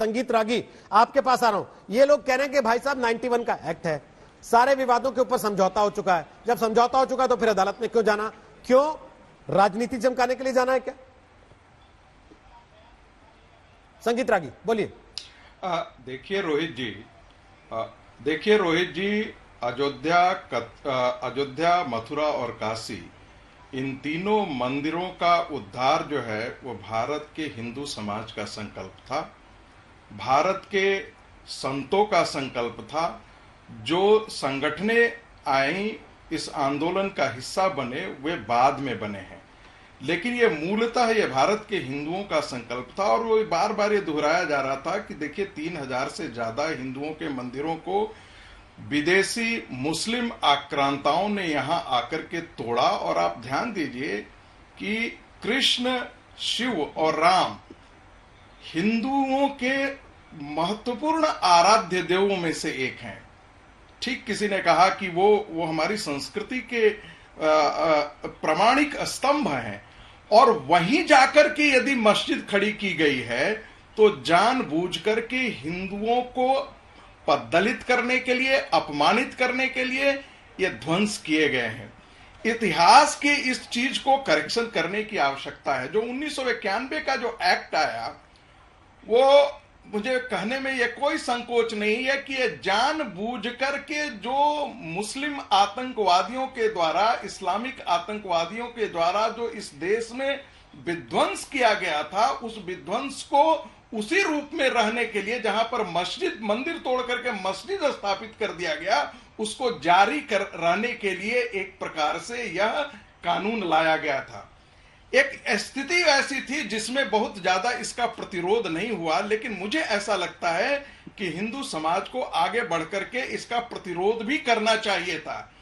संगीत रागी, आपके पास आ रहा हूं। ये लोग कह रहे हैं कि भाई साहब 91 का एक्ट है, सारे विवादों के ऊपर समझौता हो चुका है। जब समझौता हो चुका है तो फिर अदालत में क्यों जाना? क्यों राजनीति चमकाने के लिए जाना है क्या? संगीत रागी बोलिए। देखिए रोहित जी, अयोध्या, मथुरा और काशी, इन तीनों मंदिरों का उद्धार जो है वो भारत के हिंदू समाज का संकल्प था, भारत के संतों का संकल्प था। जो संगठनें आई इस आंदोलन का हिस्सा बने वे बाद में बने हैं, लेकिन ये मूलतः ये भारत के हिंदुओं का संकल्प था। और वो बार बार ये दोहराया जा रहा था कि देखिए 3000 से ज्यादा हिंदुओं के मंदिरों को विदेशी मुस्लिम आक्रांताओं ने यहां आकर के तोड़ा। और आप ध्यान दीजिए कि कृष्ण, शिव और राम हिंदुओं के महत्वपूर्ण आराध्य देवों में से एक हैं। ठीक किसी ने कहा कि वो हमारी संस्कृति के प्रमाणिक स्तंभ हैं। और वहीं जाकर के यदि मस्जिद खड़ी की गई है तो जानबूझकर के हिंदुओं को दलित करने के लिए, अपमानित करने के लिए ये ध्वंस किए गए हैं। इतिहास के इस चीज को करेक्शन करने की आवश्यकता है। जो 1991 का जो एक्ट आया, वो मुझे कहने में ये कोई संकोच नहीं है कि ये जानबूझ करके जो मुस्लिम आतंकवादियों के द्वारा, इस्लामिक आतंकवादियों के द्वारा जो इस देश में विध्वंस किया गया था, उस विध्वंस को उसी रूप में रहने के लिए, जहां पर मंदिर तोड़ करके मस्जिद स्थापित कर दिया गया, उसको जारी कर रहने के लिए एक प्रकार से यह कानून लाया गया था। एक स्थिति ऐसी थी जिसमें बहुत ज्यादा इसका प्रतिरोध नहीं हुआ, लेकिन मुझे ऐसा लगता है कि हिंदू समाज को आगे बढ़कर के इसका प्रतिरोध भी करना चाहिए था।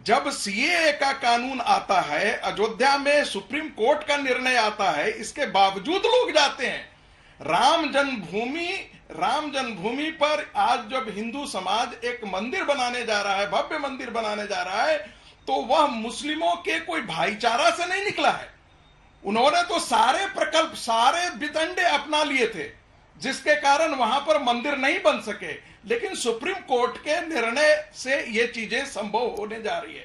जब सीएए का कानून आता है, अयोध्या में सुप्रीम कोर्ट का निर्णय आता है, इसके बावजूद लोग जाते हैं। राम जन्मभूमि पर आज जब हिंदू समाज एक मंदिर बनाने जा रहा है, भव्य मंदिर बनाने जा रहा है, तो वह मुस्लिमों के कोई भाईचारा से नहीं निकला है। उन्होंने तो सारे प्रकल्प, सारे वितंडे अपना लिए थे, जिसके कारण वहां पर मंदिर नहीं बन सके। लेकिन सुप्रीम कोर्ट के निर्णय से ये चीजें संभव होने जा रही है।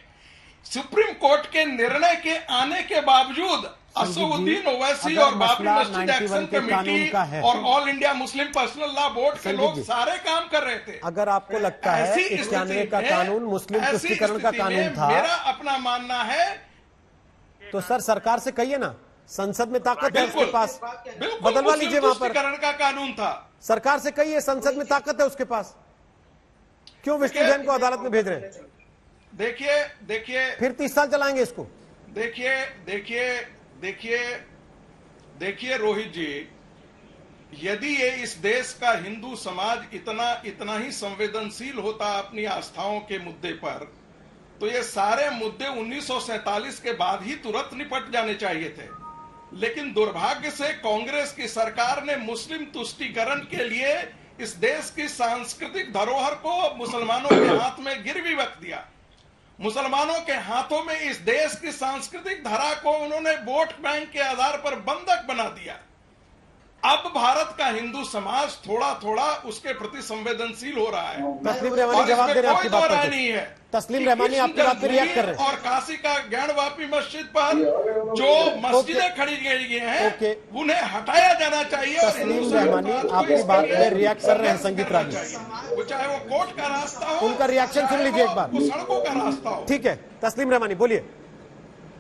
सुप्रीम कोर्ट के निर्णय के आने के बावजूद असदुद्दीन ओवैसी और बाबरी मस्जिद एक्शन कमेटी और all India Muslim personal law board के लोग सारे काम कर रहे थे। अगर आपको लगता है 91 का कानून मुस्लिम तुष्टीकरण का कानून था, मेरा अपना मानना है, तो सर सरकार से कहिए ना, संसद में ताकत है उसके पास, बदलवा लीजिए। वहां पर का कानून था, सरकार से कहिए, संसद में ताकत है उसके पास, क्यों विष्णु जैन को अदालत में भेज रहे हैं? देखिए फिर 30 साल चलाएंगे इसको। देखिए रोहित जी, यदि ये इस देश का हिंदू समाज इतना ही संवेदनशील होता अपनी आस्थाओं के मुद्दे पर, तो ये सारे मुद्दे 1947 के बाद ही तुरंत निपट जाने चाहिए थे। लेकिन दुर्भाग्य से कांग्रेस की सरकार ने मुस्लिम तुष्टीकरण के लिए इस देश की सांस्कृतिक धरोहर को मुसलमानों के हाथ में गिरवी रख दिया। मुसलमानों के हाथों में इस देश की सांस्कृतिक धरा को उन्होंने वोट बैंक के आधार पर बंधक बना दिया। अब भारत का हिंदू समाज थोड़ा थोड़ा उसके प्रति संवेदनशील हो रहा है। तस्लीम रहमानी जवाब दे रहे हैं आपकी बात पर। नहीं है तस्लीम रहमानी आपकी बात पर रिएक्ट कर रहे हैं। और काशी का ज्ञानवापी मस्जिद पर जो मस्जिदें खड़ी गई हैं, उन्हें हटाया जाना चाहिए। तस्लीम रहमानी आपकी बात पर रिएक्ट कर रहे हैं संगीत रागी, वो चाहे वो कोर्ट का रास्ता हो, उनका रिएक्शन सुन लीजिए एक बार, वो सड़कों का रास्ता हो। ठीक है, तस्लीम रहमानी बोलिए।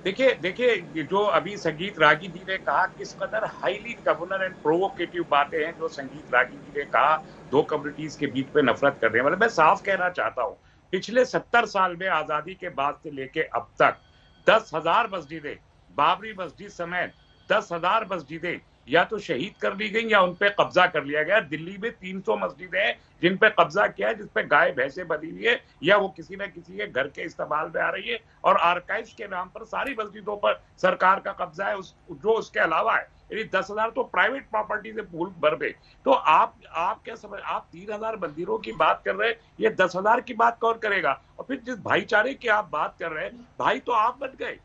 देखिए जो अभी संगीत रागी जी ने कहा, किस कदर हाईली गवर्नर एंड प्रोवोकेटिव बातें हैं जो संगीत रागी जी ने कहा, दो कम्युनिटीज के बीच में नफरत करने वाले। मैं साफ कहना चाहता हूं, पिछले 70 साल में आजादी के बाद से लेके अब तक 10,000 मस्जिदें, बाबरी मस्जिद समेत 10,000 मस्जिदें या तो शहीद कर ली गई या उन पे कब्जा कर लिया गया। दिल्ली में 300 मस्जिदें हैं जिन पे कब्जा किया है, जिसपे गाय भैंसे बनी हुई है या वो किसी न किसी के घर के इस्तेमाल में आ रही है। और आर्काइव्स के नाम पर सारी मस्जिदों पर सरकार का कब्जा है। जो उसके अलावा है, यानी 10,000 तो प्राइवेट प्रॉपर्टी से भूल भर गए। तो आप क्या समझ, आप 3,000 मंदिरों की बात कर रहे हैं, ये 10,000 की बात कौन करेगा? और फिर जिस भाईचारे की आप बात कर रहे हैं, भाई तो आप बन गए।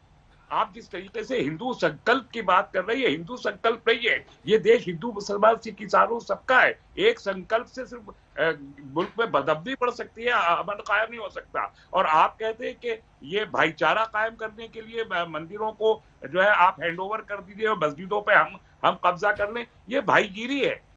आप जिस तरीके से हिंदू संकल्प की बात कर रही है, हिंदू संकल्प नहीं है ये देश, हिंदू मुसलमान सिख ईसाई सबका है। एक संकल्प से सिर्फ मुल्क में बदअमनी बढ़ सकती है, अमन कायम नहीं हो सकता। और आप कहते हैं कि ये भाईचारा कायम करने के लिए मंदिरों को जो है आप हैंड ओवर कर दीजिए और मस्जिदों पे हम कब्जा कर लें, ये भाईगिरी है।